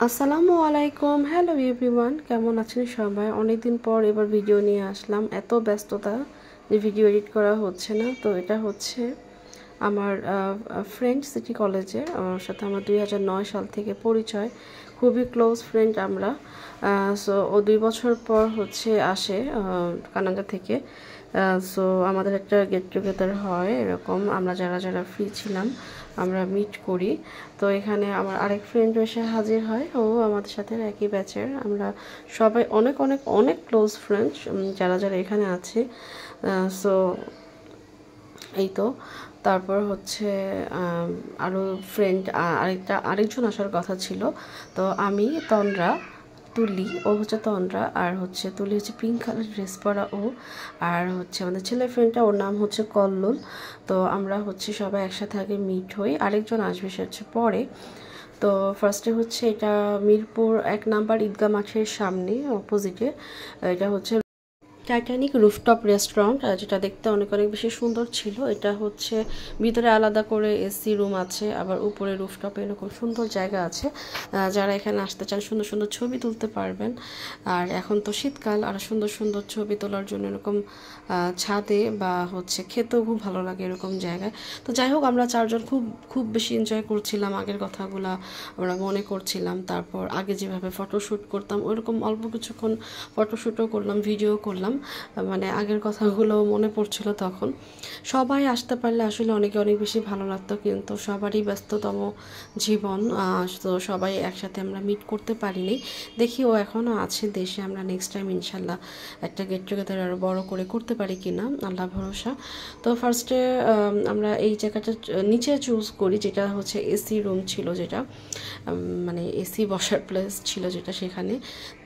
আসসালামু আলাইকুম। Hello everyone, কেমন আছেন সবাই? অনেকদিন পর এবার ভিডিও নিয়ে আসলাম। এত ব্যস্ততা যে ভিডিও এডিট করা হচ্ছে না। তো এটা হচ্ছে আমার ফ্রেন্ড সিটি কলেজের, ওর সাথে আমার 2009 সাল থেকে পরিচয়, খুবই ক্লোজ ফ্রেন্ড আমরা। সো ও 2 বছর পর হচ্ছে আসে কানাডা থেকে। সো আমাদের একটা গেট টুগেদার হয়, এরকম আমরা যারা যারা ফ্রি ছিলাম আমরা মিট করি। তো এখানে আমার আরেক ফ্রেন্ড এসে হাজির হয়, ও আমাদের সাথে একই ব্যাচের। আমরা সবাই অনেক অনেক অনেক ক্লোজ ফ্রেন্ড যারা যারা এখানে আছে। সো এই তো, তারপর হচ্ছে আরও ফ্রেন্ড আরেকজন আসার কথা ছিল। তো আমি, তন্দ্রা, তুলি, ও হচ্ছে তন্দ্রা, আর হচ্ছে তুলি হচ্ছে পিঙ্ক কালার ড্রেস পরা ও, আর হচ্ছে আমাদের ছেলে ফ্রেন্ডটা, ওর নাম হচ্ছে কল্লোল। তো আমরা হচ্ছে সবাই একসাথে আগে মিট হই, আরেকজন আসবে সে হচ্ছে পরে। তো ফার্স্টে হচ্ছে এটা মিরপুর 1 নাম্বার ঈদগাহ মাঠের সামনে অপোজিটে। এটা হচ্ছে টাইটানিক রুফটপ রেস্টুরেন্ট, যেটা দেখতে অনেক অনেক বেশি সুন্দর ছিল। এটা হচ্ছে ভিতরে আলাদা করে এসি রুম আছে, আবার উপরে রুফটপে এরকম সুন্দর জায়গা আছে। যারা এখানে আসতে চান সুন্দর সুন্দর ছবি তুলতে পারবেন। আর এখন তো শীতকাল, আর সুন্দর সুন্দর ছবি তোলার জন্য এরকম ছাদে বা হচ্ছে খেতেও খুব ভালো লাগে এরকম জায়গায়। তো যাই হোক, আমরা চারজন খুব খুব বেশি এনজয় করছিলাম, আগের কথাগুলো আমরা মনে করছিলাম। তারপর আগে যেভাবে ফটোশ্যুট করতাম ওইরকম অল্প কিছুক্ষণ ফটোশ্যুটও করলাম, ভিডিও করলাম, মানে আগের কথাগুলো মনে পড়ছিল তখন। সবাই আসতে পারলে আসলে অনেক বেশি ভালো লাগতো, কিন্তু সবারই ব্যস্ততম জীবন। তো সবাই একসাথে আমরা মিট করতে পারিনি। দেখি ও এখনও আছে দেশে, আমরা নেক্সট টাইম ইনশাল্লাহ একটা গেট টুগেদার আরও বড় করে করতে পারি কিনা, আল্লাহ ভরসা। তো ফার্স্টে আমরা এই জায়গাটা নিচে চুজ করি, যেটা হচ্ছে এসি রুম ছিল, যেটা মানে এসি বসার প্লেস ছিল যেটা, সেখানে।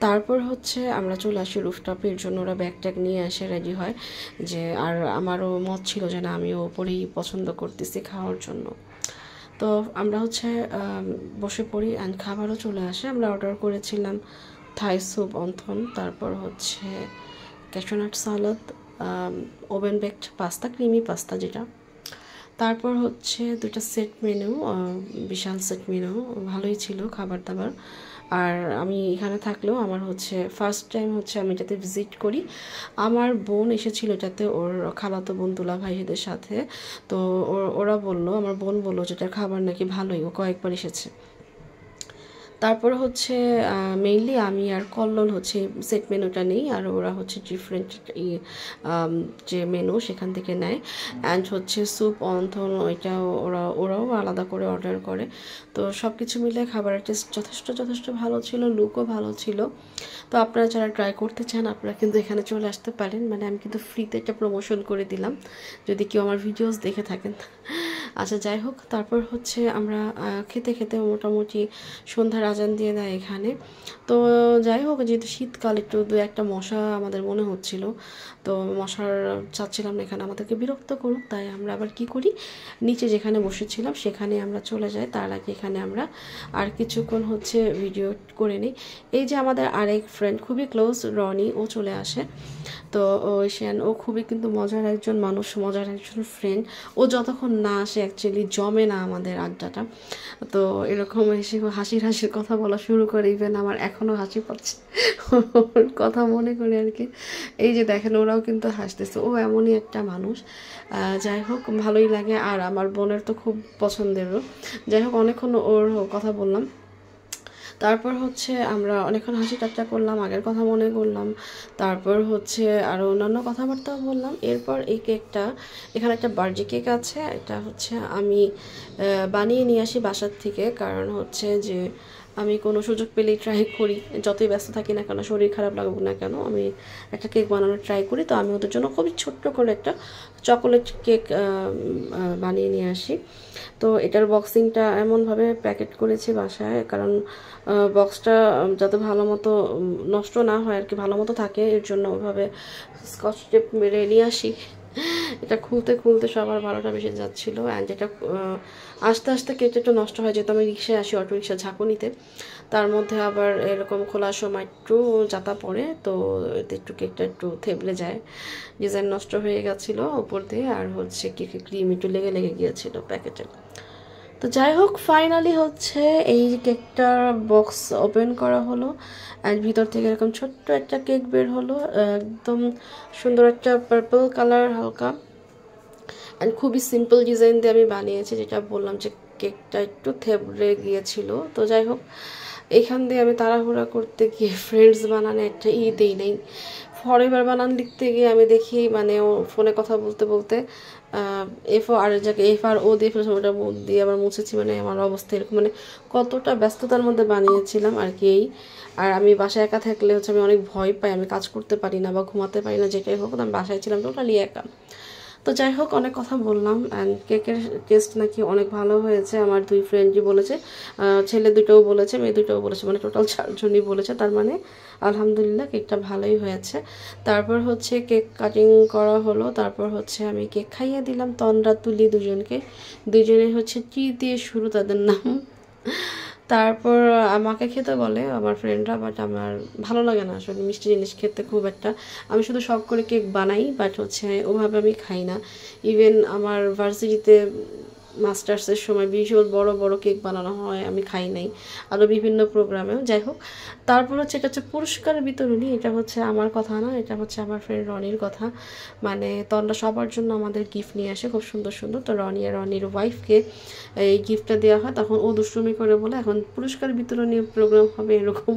তারপর হচ্ছে আমরা চলে আসি রুফটপের জন্য, ওরা ব্যাগ ট্যাগ নিয়ে এসে রেডি হয় যে, আর আমারও মত ছিল যে না, আমিও ওপরেই পছন্দ করতেছি খাওয়ার জন্য। তো আমরা হচ্ছে বসে পড়ি অ্যান্ড খাবারও চলে আসে। আমরা অর্ডার করেছিলাম থাই স্যুপ অন্থন, তারপর হচ্ছে cashew nut salad, oven baked pasta, creamy pasta যেটা। তারপর হচ্ছে 2টা সেট মেনু, বিশাল সেট মেনু, ভালোই ছিল খাবার দাবার। আর আমি এখানে থাকলেও আমার হচ্ছে ফার্স্ট টাইম হচ্ছে আমি এটাতে ভিজিট করি। আমার বোন এসেছিল এটাতে, ওর খালাতো বোন দুলা ভাইদের সাথে। তো ওরা বললো, আমার বোন বললো যেটার খাবার নাকি ভালোই, ও কয়েকবার এসেছে। তারপর হচ্ছে মেইনলি আমি আর কল্লোল হচ্ছে সেট মেনুটা নেই, আর ওরা হচ্ছে ডিফারেন্ট যে মেনু সেখান থেকে নেয়। অ্যান্ড হচ্ছে স্যুপ অন্থন, ওইটাও ওরাও আলাদা করে অর্ডার করে। তো সব কিছু মিলে খাবারের টেস্ট যথেষ্ট ভালো ছিল, লুকও ভালো ছিল। তো আপনারা যারা ট্রাই করতে চান আপনারা কিন্তু এখানে চলে আসতে পারেন। মানে আমি কিন্তু ফ্রিতে একটা প্রমোশন করে দিলাম, যদি কেউ আমার ভিডিওস দেখে থাকেন। আচ্ছা, যাই হোক, তারপর হচ্ছে আমরা খেতে খেতে মোটামুটি সন্ধ্যার আজান দিয়ে দেয় এখানে। তো যাই হোক, যেহেতু শীতকাল, একটু 2-1টা মশা আমাদের মনে হচ্ছিল। তো মশার চাচ্ছিলাম না এখানে আমাদেরকে বিরক্ত করুক, তাই আমরা আবার কি করি, নিচে যেখানে বসেছিলাম সেখানে আমরা চলে যাই। তার আগে এখানে আমরা আর কিছুক্ষণ হচ্ছে ভিডিও করে নিই। এই যে আমাদের আরেক ফ্রেন্ড, খুবই ক্লোজ, রনি, ও চলে আসে। তো ও খুবই কিন্তু মজার একজন মানুষ, মজার একজন ফ্রেন্ড। ও যতক্ষণ না আসে অ্যাকচুয়ালি জমে না আমাদের আড্ডাটা। তো এরকম এসে হাসির কথা বলা শুরু করে, ইভেন আমার এখনও হাসি পাচ্ছে ওর কথা মনে করে আর কি। এই যে দেখেন, ওরাও কিন্তু হাসতেছে, ও এমনই একটা মানুষ। যাই হোক, ভালোই লাগে, আর আমার বোনের তো খুব পছন্দেরও। যাই হোক, অনেকক্ষণ ওর কথা বললাম। তারপর হচ্ছে আমরা অনেকক্ষণ হাসি ঠাট্টা করলাম, আগের কথা মনে করলাম। তারপর হচ্ছে আরও অন্যান্য কথাবার্তাও বললাম। এরপর এই কেকটা, এখানে একটা বার্থডে কেক আছে, এটা হচ্ছে আমি বানিয়ে নিয়ে আসি বাসার থেকে। কারণ হচ্ছে যে আমি কোনো সুযোগ পেলেই ট্রাই করি, যতই ব্যস্ত থাকি না কেন, শরীর খারাপ লাগুক না কেন, আমি একটা কেক বানানোর ট্রাই করি। তো আমি ওদের জন্য খুবই ছোট্ট করে একটা চকোলেট কেক বানিয়ে নিয়ে আসি। তো এটার বক্সিংটা এমনভাবে প্যাকেট করেছি বাসায়, কারণ বক্সটা যাতে ভালো মতো নষ্ট না হয় আর কি, ভালো মতো থাকে, এর জন্য ওভাবে স্কচ টেপ মেরে নিয়ে আসি। এটা খুলতে খুলতে সবার 12টা বেজে যাচ্ছিলো। অ্যান্ড এটা আস্তে আস্তে কেটে একটু নষ্ট হয়, যেহেতু আমি রিক্সায় আসি, অটো রিক্সা ঝাঁকুনিতে, তার মধ্যে আবার এরকম খোলার সময় একটু যাতা পড়ে, তো এতে একটু কেকটা একটু থেবলে যায়, ডিজাইন নষ্ট হয়ে গেছিলো ওপর দিয়ে, আর হচ্ছে কেকের ক্রিম একটু লেগে গিয়েছিলো প্যাকেটে। তো যাই হোক ফাইনালি হচ্ছে এই কেকটার বক্স ওপেন করা হলো অ্যান্ড ভিতর থেকে এরকম ছোট্ট একটা কেক বের হলো, একদম সুন্দর একটা পার্পল কালার হালকা অ্যান্ড খুবই সিম্পল ডিজাইন দিয়ে আমি বানিয়েছি, যেটা বললাম যে কেকটা একটু থেবড়ে গিয়েছিল। তো যাই হোক এখান দিয়ে আমি তাড়াহুড়া করতে গিয়ে ফ্রেন্ডস বানানো একটা দেই নেই, ফরএভার বানান লিখতে গিয়ে আমি দেখি মানে ও ফোনে কথা বলতে বলতে এফ আর জায়গায় এফ আর ও দিয়ে ফেলেছি, ওটা দিয়ে আবার মুছেছি। মানে আমার অবস্থা এরকম, মানে কতটা ব্যস্ততার মধ্যে বানিয়েছিলাম আর কি। আর আমি বাসায় একা থাকলে হচ্ছে আমি অনেক ভয় পাই, আমি কাজ করতে পারি না বা ঘুমাতে পারি না, যেটাই হোক আমি বাসায় ছিলাম টোটালি একা। তো যাই হোক অনেক কথা বললাম অ্যান্ড কেকের টেস্ট নাকি অনেক ভালো হয়েছে। আমার 2 ফ্রেন্ডই বলেছে, ছেলে 2টাও বলেছে, মেয়ে 2টাও বলেছে, মানে টোটাল 4 জনই বলেছে। তার মানে আলহামদুলিল্লাহ কেকটা ভালোই হয়েছে। তারপর হচ্ছে কেক কাটিং করা হলো, তারপর হচ্ছে আমি কেক খাইয়ে দিলাম তন্দ্রা তুলি দুজনকে। দুজনে হচ্ছে টি দিয়ে শুরু তাদের নাম। তারপর আমাকে খেতে বলে আমার ফ্রেন্ডরা, বাট আমার ভালো লাগে না আসলে মিষ্টি জিনিস খেতে খুব একটা। আমি শুধু শখ করে কেক বানাই, বাট হচ্ছে ওভাবে আমি খাই না। ইভেন আমার ভার্সিটিতে মাস্টার্সের সময় বিশাল বড় বড় কেক বানানো হয়, আমি খাই নাই, আরও বিভিন্ন প্রোগ্রামেও। যাই হোক তারপর হচ্ছে এটা হচ্ছে পুরস্কার বিতরণী, এটা হচ্ছে আমার কথা না, এটা হচ্ছে আমার ফ্রেন্ড রনির কথা। মানে তন্দ্রা সবার জন্য আমাদের গিফট নিয়ে আসে খুব সুন্দর সুন্দর। তো রনির ওয়াইফকে এই গিফটটা দেওয়া হয়, তখন ও দুষ্টুমি করে বলে এখন পুরস্কার বিতরণী প্রোগ্রাম হবে এরকম।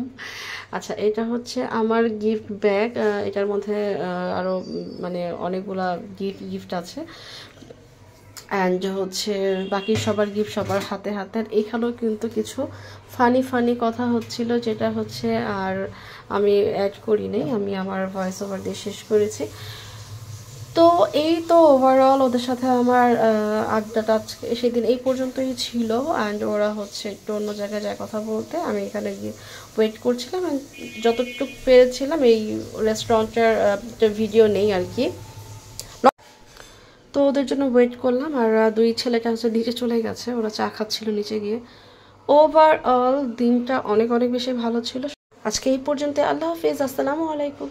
আচ্ছা এটা হচ্ছে আমার গিফট ব্যাগ, এটার মধ্যে আরও মানে অনেকগুলা গিফট আছে অ্যান্ড হচ্ছে বাকি সবার গিফট সবার হাতে হাতে। আর এখানেও কিন্তু কিছু ফানি কথা হচ্ছিল, যেটা হচ্ছে আর আমি অ্যাড করি নাই, আমি আমার ভয়েস ওভার দিয়ে শেষ করেছি। তো এই তো ওভারঅল ওদের সাথে আমার আড্ডাটা সেদিন এই পর্যন্তই ছিল। অ্যান্ড ওরা হচ্ছে একটু অন্য জায়গায় যায় কথা বলতে, আমি এখানে গিয়ে ওয়েট করছিলাম। অ্যান্ড যতটুকু পেরেছিলাম এই রেস্টুরেন্টের ভিডিও নেই আর কি, তো ওদের জন্য ওয়েট করলাম। আর 2 ছেলেটা হচ্ছে নিচে চলে গেছে, ওরা চা খাচ্ছিল নিচে গিয়ে। ওভারঅল দিনটা অনেক বেশি ভালো ছিল। আজকে এই পর্যন্ত, আল্লাহ হাফেজ, আসসালামু আলাইকুম।